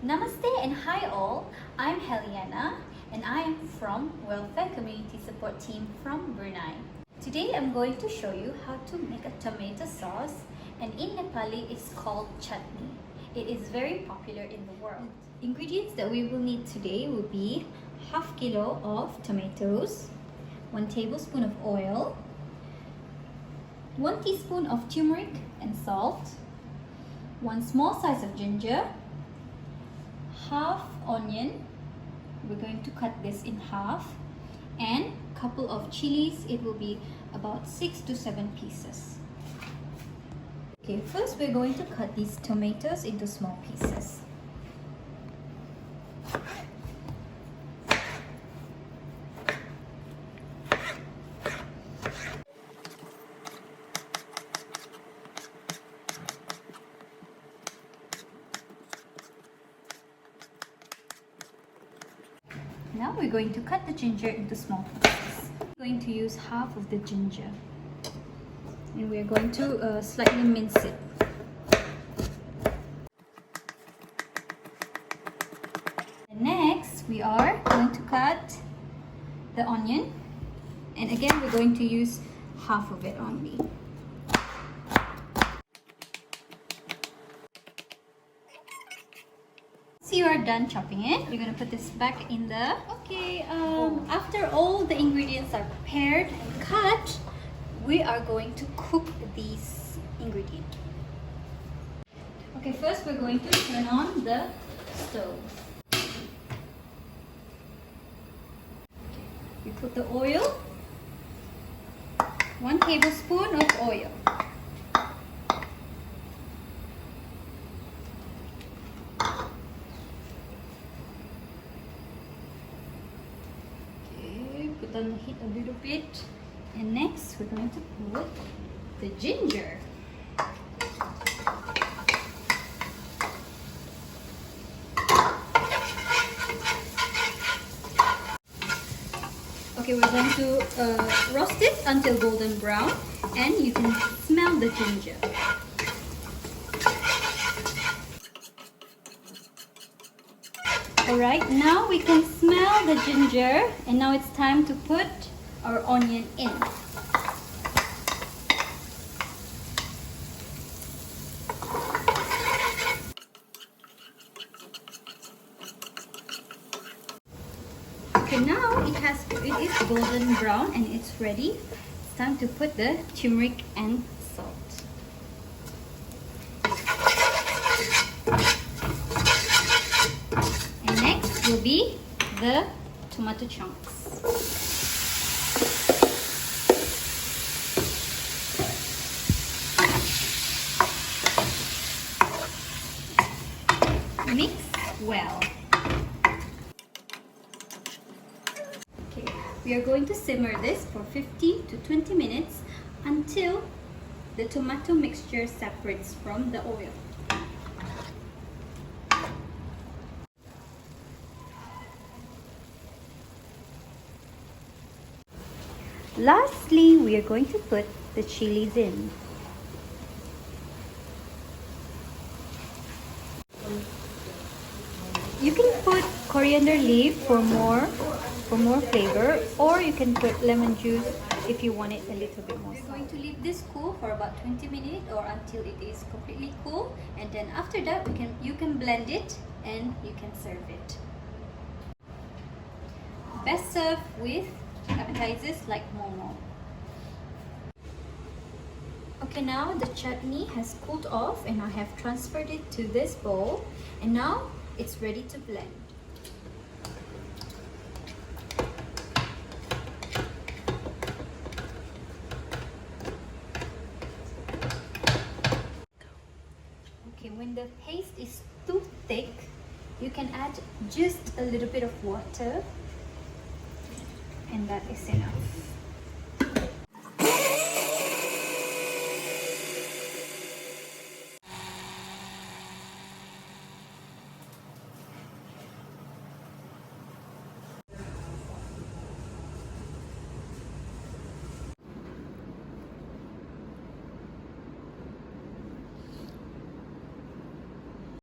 Namaste and hi all, I'm Helena and I am from BFB Community Support team from Brunei. Today I'm going to show you how to make a tomato sauce, and in Nepali it's called chutney. It is very popular in the world. Ingredients that we will need today will be half kilo of tomatoes, 1 tablespoon of oil, 1 teaspoon of turmeric and salt, 1 small size of ginger, half onion, we're going to cut this in half, and a couple of chilies. It will be about 6 to 7 pieces. Okay, first we're going to cut these tomatoes into small pieces. Now we're going to cut the ginger into small pieces. We're going to use half of the ginger and we're going to slightly mince it. And next we are going to cut the onion, and again we're going to use half of it only. You are done chopping it, you're going to put this back in the after all the ingredients are prepared and cut, we are going to cook these ingredients. Okay, first we're going to turn on the stove. Okay, we put the oil, 1 tablespoon of oil. Put on the heat a little bit, and next we're going to put the ginger. Okay, we're going to roast it until golden brown, and you can smell the ginger. Alright, now we can smell the ginger, and now it's time to put our onion in. Okay, now it is golden brown and it's ready. It's time to put the turmeric and salt. Will be the tomato chunks. Mix well. Okay, we are going to simmer this for 15 to 20 minutes until the tomato mixture separates from the oil. Lastly, we are going to put the chilies in. You can put coriander leaf for more flavor, or you can put lemon juice if you want it a little bit more. We're going to leave this cool for about 20 minutes or until it is completely cool, and then after that you can blend it and you can serve it. Best served with appetizers like momo. Okay, now the chutney has cooled off and I have transferred it to this bowl, and now it's ready to blend. Okay, when the paste is too thick, you can add just a little bit of water, and that is enough.